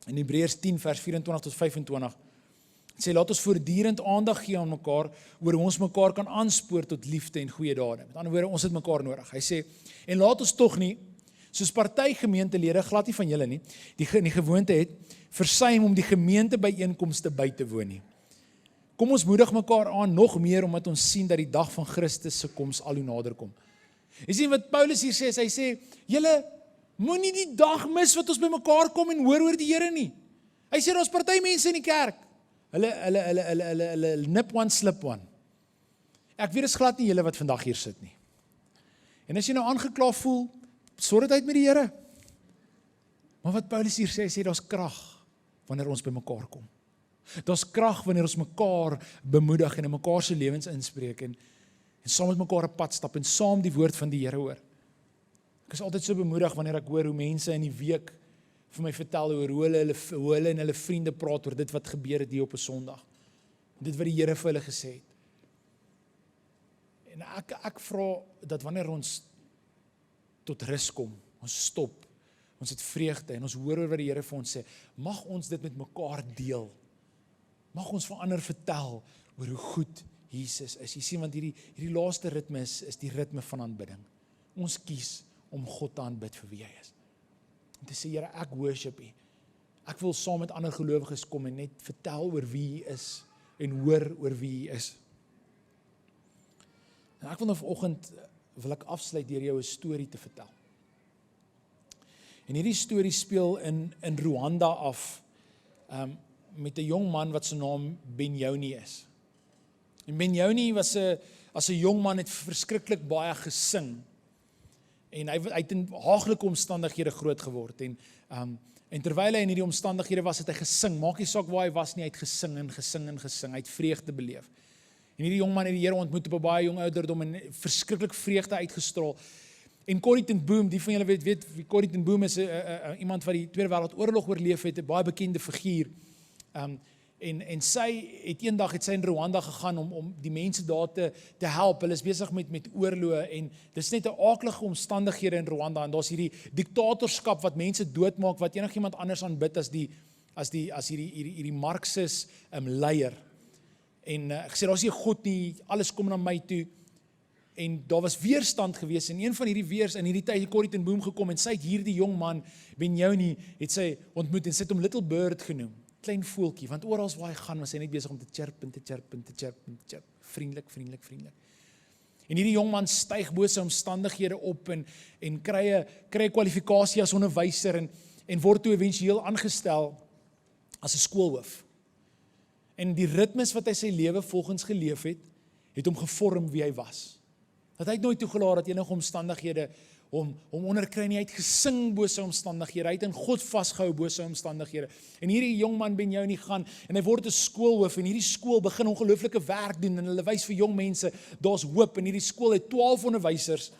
in Hebreërs 10 vers 24 tot 25. Het sê, laat ons voortdurend aandag gee aan mekaar, oor hoe ons mekaar kan aanspoor tot liefde en goeie dade. Met ander woorde, ons het mekaar nodig. Hy sê, en laat ons tog nie, soos party gemeentelede, glad nie van julle nie, die gewoonte het, versuim om die gemeentebyeenkomste by te woon nie. Kom ons moedig mekaar aan, nog meer, omdat ons sien dat die dag van Christus se koms al hoe nader kom. Jy sien wat Paulus hier sê, hy sê, julle moenie die dag mis wat ons by mekaar kom en hoor oor die Here nie. Hy sê, daar's party mense in die kerk, hulle nip one, slip one. Ek weet, is glad nie julle wat vandag hier sit nie. En as jy nou aangekla voel, sorg dit uit met die Here. Maar wat Paulus hier sê, hy sê, daar's krag wanneer ons by mekaar kom. Daar's krag wanneer ons mekaar bemoedig en in mekaar se lewens inspreek en saam met mekaar 'n pad stap en saam die woord van die Here hoor. Ek is altyd so bemoedig wanneer ek hoor hoe mense in die week vir my vertel oor hoe hulle en hulle vriende praat oor dit wat gebeur het hier op 'n Sondag. Dit wat die Here vir hulle gesê het. En ek vra dat wanneer ons tot rus kom, ons stop, ons het vreugde en ons hoor oor wat die Here vir ons sê, mag ons dit met mekaar deel. Mag ons vir ander vertel oor hoe goed Jesus is. Jy sien, want hierdie laaste ritme is die ritme van aanbidding. Ons kies om God te aanbid vir wie hy is. Om te sê, Here, ek worship U. Ek wil saam met ander gelowiges kom en net vertel oor wie U is en hoor oor wie U is. En ek wil nou vanoggend wil ek afsluit deur jou 'n storie te vertel. En hierdie storie speel in Rwanda af met 'n jong man wat se naam Benjauni is. En Benjauni was as 'n jong man het verskriklik baie gesing. En hy het in haaglike omstandighede groot geword en terwyl hy in hierdie omstandighede was, het hy gesing. Maak nie saak waar hy was nie, hy het gesing en gesing en gesing. Hy het vreugde beleef. En hierdie jong man het die Here ontmoet op 'n baie jong ouderdom en verskriklik vreugde uitgestraal. En Corrie ten Boom, die van julle weet wie Corrie ten Boom is, iemand wat die Tweede Wêreldoorlog oorleef het, 'n baie bekende figuur. En sy het eendag in Rwanda gegaan om die mense daar te help. Hulle is besig met oorloë en dis net 'n aaklige omstandighede in Rwanda en daar's hierdie diktatorskap wat mense doodmaak wat enigiemand anders aanbid as hierdie Marxis leier. En ek sê daar's nie God nie, alles kom na my toe. En daar was weerstand gewees en een van hierdie weers in hierdie tyd het Corrie ten Boom gekom en sy het hierdie jong man Benjauni het sy ontmoet en sy het hom Little Bird genoem. Klein voeltjie, want oral waar hy gaan was hy net besig om te chirp en te chirp en te chirp en te chirp. Vriendelik, vriendelik, vriendelik. En hierdie jong man styg bo sy omstandighede op en kry 'n kwalifikasie as onderwyser en word toe éventueel aangestel as 'n skoolhoof. En die ritmes wat hy sy lewe volgens geleef het hom gevorm wie hy was. Dat hy het nooit toegelaat dat enige omstandighede hom onderkry nie, hy het gesing bo sy omstandighede, hy het in God vasgehou bo sy omstandighede. En hierdie jong man Benjauni gaan en hy word 'n skoolhoof en hierdie skool begin ongelooflike werk doen en hulle wys vir jong mense, daar's hoop en hierdie skool het 12 onderwysers.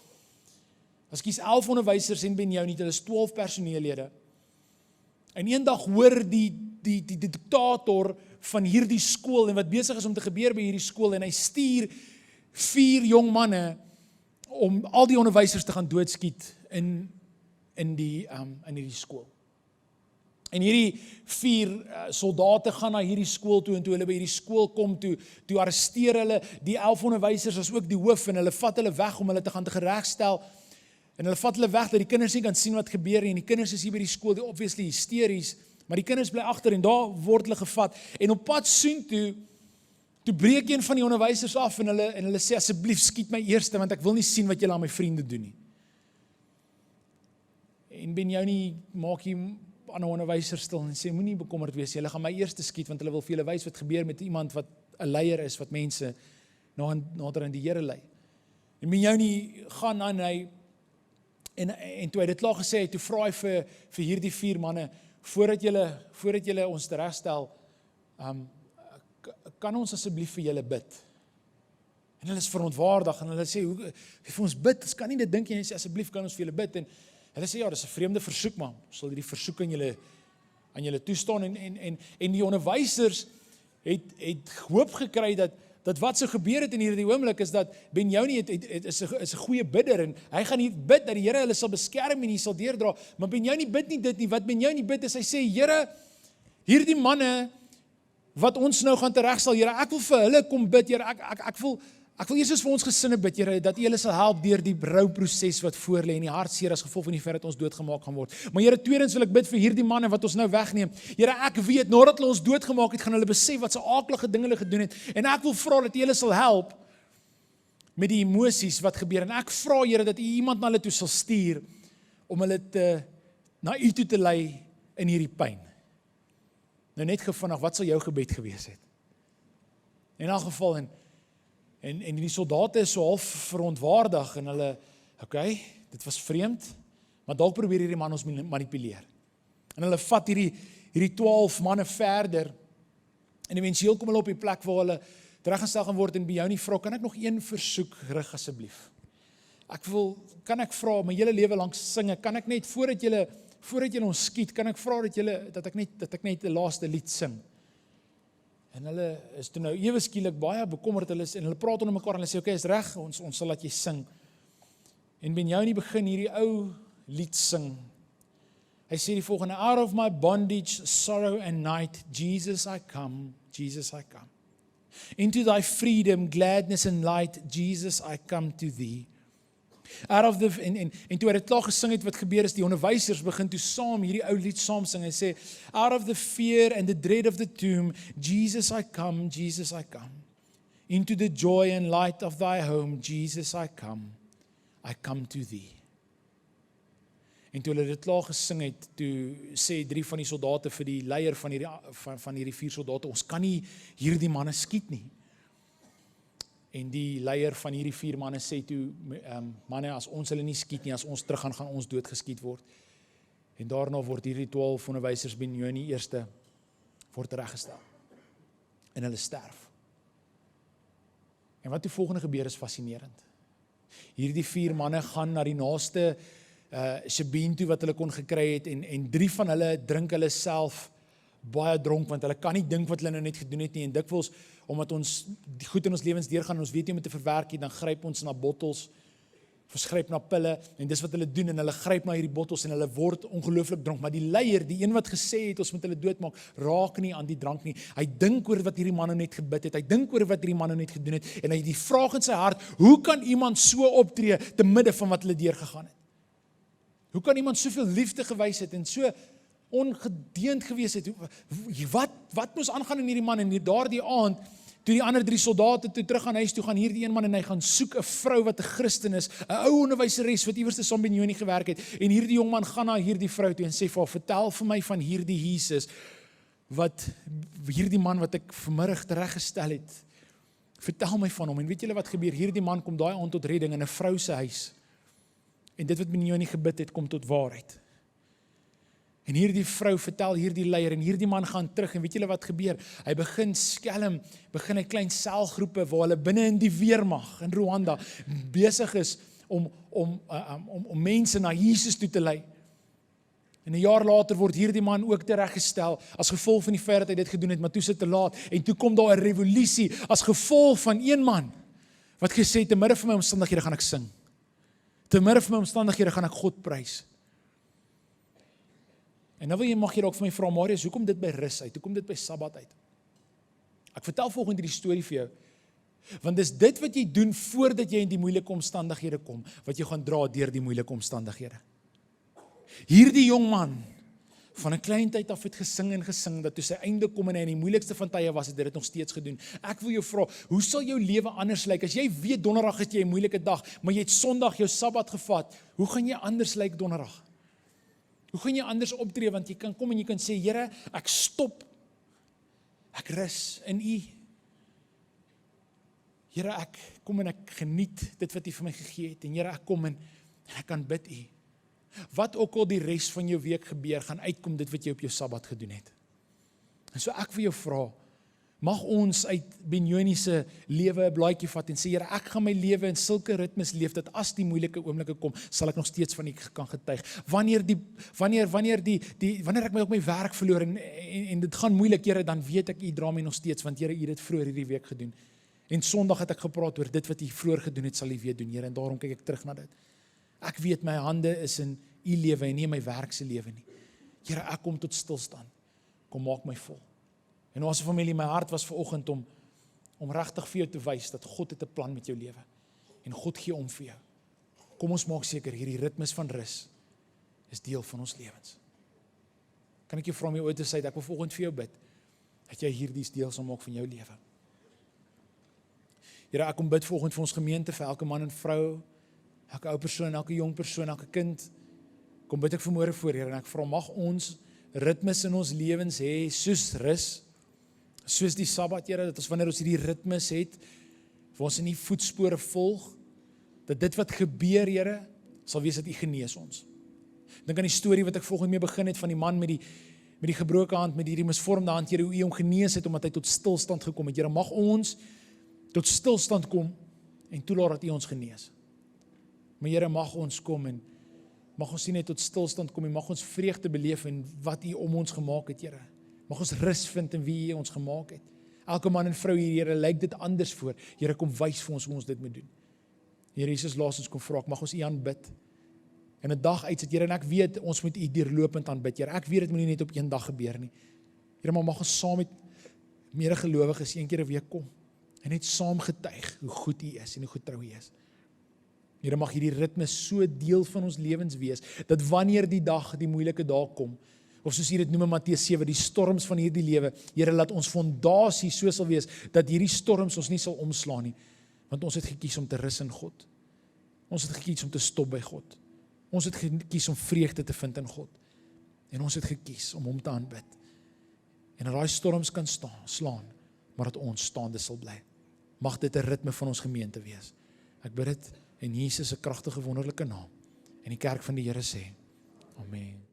As kies 11 onderwysers en Benjauni, dit is 12 personeellede. En eendag hoor die diktator van hierdie skool en wat besig is om te gebeur by hierdie skool en hy stuur 4 jong manne om al die onderwysers te gaan doodskiet in hierdie skool. En hierdie 4 soldate gaan na hierdie skool toe en toe hulle by hierdie skool kom toe arresteer hulle die 11 onderwysers as ook die hoof en hulle vat hulle weg om hulle te gaan te geregstel. En hulle vat hulle weg dat die kinders nie kan sien wat gebeur nie en die kinders is hier by die skool, die obviously hysteries, maar die kinders bly agter en daar word hulle gevat. En op pad soontoe toe breek een van die onderwysers af en hulle sê asseblief skiet my eerste want ek wil nie sien wat julle aan my vriende doen nie. En Benjauni maak die ander onderwyser stil en sê moenie bekommerd wees, julle gaan my eerste skiet want hulle wil vir julle wys wat gebeur met iemand wat 'n leier is wat mense nader aan die Here lei. En Benjauni gaan aan hy en toe hy dit klaar gesê het, toe vra hy vir hierdie 4 manne voordat julle ons teregstel, kan ons asseblief vir julle bid? En hulle is verontwaardig en hulle sê, hoe vir ons bid? Ons kan nie dit dink nie, en sê, asseblief kan ons vir julle bid, en hulle sê, ja, dis 'n vreemde versoek, maar ons sal hierdie versoek aan julle toestaan, en die onderwysers het hoop gekry dat wat sou gebeur het in hierdie oomblik is dat Benjamin is 'n goeie bidder, en hy gaan hier bid dat die Here hulle sal beskerm en hy sal deurdra, maar Benjamin bid nie dit nie. Wat Benjamin bid is, hy sê, Here, hierdie manne wat ons nou gaan teregstel, Here, ek wil vir hulle kom bid, Here, ek wil eers vir ons gesinne bid, Here, dat U hulle sal help deur die rouproses wat voor lê en die hartseer as gevolg van die feit dat ons doodgemaak gaan word. Maar Here, tweedens wil ek bid vir hierdie manne wat ons nou wegneem. Here, ek weet, nadat hulle ons doodgemaak het, gaan hulle besef wat so aaklige dinge hulle gedoen het, en ek wil vra dat U hulle sal help met die emosies wat gebeur, en ek vra, Here, dat U iemand na hulle toe sal stuur, om hulle na U toe te lei in hierdie pyn. Nou net gevinnig, wat sal jou gebed gewees het? In elk geval, en die soldate is so half verontwaardig, en hulle, okay, dit was vreemd, maar dalk probeer hierdie man ons manipuleer. En hulle vat hierdie 12 manne verder, en eventueel kom hulle op die plek waar hulle tereggestel gaan word, en Benjamin vra, kan ek nog een versoek rig asseblief? Kan ek vra, my hele lewe lank sing, kan ek net, voordat julle ons skiet, kan ek vra dat ek net die laaste lied sing? En hulle is toe nou ewe skielik baie bekommerd, en hulle praat onder mekaar, en hulle sê, okay, is reg, ons sal laat jy sing. En Benjamin begin hierdie ou lied sing. Hy sê die volgende, out of my bondage, sorrow and night, Jesus I come, Jesus I come. Into thy freedom, gladness and light, Jesus I come to thee. Out of the, en toe hy dit klaar gesing het, wat gebeur is, die onderwysers begin toe saam hierdie ou lied saam sing, en sê, out of the fear and the dread of the tomb, Jesus I come, Jesus I come. Into the joy and light of thy home, Jesus I come to thee. En toe hulle dit klaar gesing het, toe sê 3 van die soldate vir die leier van hierdie 4 soldate, ons kan nie hierdie manne skiet nie. En die leier van hierdie 4 manne sê toe, manne, as ons hulle nie skiet nie, as ons teruggaan, gaan ons doodgeskiet word. En daarna word hierdie 12 onderwysers Benjamin eerste word tereggestel. En hulle sterf. En wat die volgende gebeur is fascinerend. Hierdie 4 manne gaan na die naaste Shebeen toe wat hulle kon gekry het, en 3 van hulle drink hulle self baie dronk, want hulle kan nie dink wat hulle nou net gedoen het nie, en dikwels, omdat ons goed in ons lewens deurgaan, en ons weet nie om dit te verwerk nie, dan gryp ons na bottels, ons gryp na pille, en dis wat hulle doen, en hulle gryp na hierdie bottels, en hulle word ongelooflik dronk, maar die leier, die een wat gesê het, ons moet hulle doodmaak, raak nie aan die drank nie, hy dink oor wat hierdie manne net gebid het, hy dink oor wat hierdie manne net gedoen het, en hy het die vraag in sy hart, hoe kan iemand so optree, te midde van wat hulle deurgegaan het? Hoe kan iemand soveel liefde gewys het, en so ongedeend gewees het, wat moes aangaan in hierdie man, en daardie aand, toe die ander 3 soldate toe terug aan huis toe gaan, hierdie een man, en hy gaan soek 'n vrou wat 'n Christen is, 'n ou onderwyseres wat iewers te saam met Benjamin gewerk het, en hierdie jong man gaan na hierdie vrou toe en sê vir haar, vertel vir my van hierdie Jesus, hierdie man wat ek vanmiddag tereggestel het, vertel my van hom, en weet julle wat gebeur, hierdie man kom daai aand tot redding in 'n vrou se huis, en dit wat Benjamin gebid het, kom tot waarheid. En hierdie vrou vertel hierdie leier, en hierdie man gaan terug, en weet julle wat gebeur? Hy begin skelm, begin 'n klein selgroepe, waar hulle binne in die weermag in Rwanda besig is om mense na Jesus toe te lei. En 'n jaar later word hierdie man ook tereggestel, as gevolg van die feit dat hy dit gedoen het, maar toe sit te laat, en toe kom daar 'n revolusie, as gevolg van een man, wat gesê het, te midde van my omstandighede gaan ek sing. Te midde van my omstandighede gaan ek God prys. En nou mag jy ook vir my vra, Marius, hoekom dit by rus uit? Hoekom dit by Sabbat uit? Ek vertel volgende die storie vir jou, want dis dit wat jy doen voordat jy in die moeilike omstandighede kom, wat jy gaan dra deur die moeilike omstandighede. Hierdie jong man, van 'n klein tyd af het gesing, dat toe sy einde kom en hy in die moeilikste van tye was, het dit nog steeds gedoen. Ek wil jou vra, hoe sal jou lewe anders lyk? As jy weet donderdag het jy 'n moeilike dag, maar jy het Sondag jou Sabbat gevat, hoe gaan jy anders lyk donderdag? Hoe gaan jy anders optree, want jy kan kom en jy kan sê, Here, ek stop, ek rus in U. Here, ek kom en ek geniet dit wat U vir my gegee het, en Here, ek kom en ek kan bid U. Wat ook al die res van jou week gebeur, gaan uitkom dit wat jy op jou Sabbat gedoen het. En so ek wil jou vra, Mag ons uit Benjoni se lewe 'n blaadjie vat en sê, Here, ek gaan my lewe in sulke ritmes leef, dat as die moeilike oomblikke kom, sal ek nog steeds van U kan getuig. Wanneer ek my op my werk verloor en dit gaan moeilik, Here, dan weet ek U dra my nog steeds, want Here, U het dit vroeër hierdie week gedoen. En Sondag het ek gepraat oor dit wat U vroeër gedoen het, sal U weer doen, Here, en daarom kyk ek terug na dit. Ek weet my hande is in U lewe en nie in my werk se lewe nie. Here, ek kom tot stilstand. Kom maak my vol. En ons familie, my hart was vanoggend om regtig vir jou te wys dat God het 'n plan met jou lewe. En God gee om vir jou. Kom ons maak seker hierdie ritmes van rus is deel van ons lewens. Kan ek jou vra om jou oë te sluit? Ek wil vanoggend vir jou bid dat jy hierdie deel sal maak van jou lewe. Here, ek kom bid vanoggend vir ons gemeente, vir elke man en vrou, elke ou persoon, elke jong persoon, elke kind. Kom bid ek vanmôre voor, Here, en ek vra mag ons ritmes in ons lewens hê soos rus. Soos die Sabbat, Here, dat ons wanneer ons hierdie ritmes het, vir ons in die voetspore volg, dat dit wat gebeur, Here, sal wees dat U genees ons. Dink aan die storie wat ek volgens mee begin het van die man met die gebroke hand, met hierdie misvormde hand, Here, hoe U hom genees het, omdat hy tot stilstand gekom het. Here, mag ons tot stilstand kom en toelaat dat U ons genees. Maar Here, mag ons kom en mag ons nie net tot stilstand kom en mag ons vreugde beleef in wat U om ons gemaak het, Here. Mag ons rus vind in wie U ons gemaak het. Elke man en vrou hier, Here, lyk dit anders voor. Here, kom wys vir ons hoe ons dit moet doen. Here Jesus, laat ons kom vra, mag ons U aanbid. En 'n dag uitsit, Here, en ek weet ons moet U deurlopend aanbid, Here. Ek weet dit moet nie net op een dag gebeur nie. Here, maar mag ons saam met medegelowiges een keer 'n week kom en net saam getuig hoe goed U is en hoe getrou U is. Here, mag hierdie ritme so deel van ons lewens wees, dat wanneer die dag, die moeilike dae kom, of soos hier dit noem in Matteus 7, die storms van hierdie lewe, Here, laat ons fondasie so sal wees, dat hierdie storms ons nie sal omslaan nie, want ons het gekies om te rus in God. Ons het gekies om te stop by God. Ons het gekies om vreugde te vind in God. En ons het gekies om hom te aanbid. En dat daai storms kan slaan, maar dat ons staande sal bly. Mag dit 'n ritme van ons gemeente wees. Ek bid dit in Jesus se kragtige wonderlike naam. En die kerk van die Here sê, amen.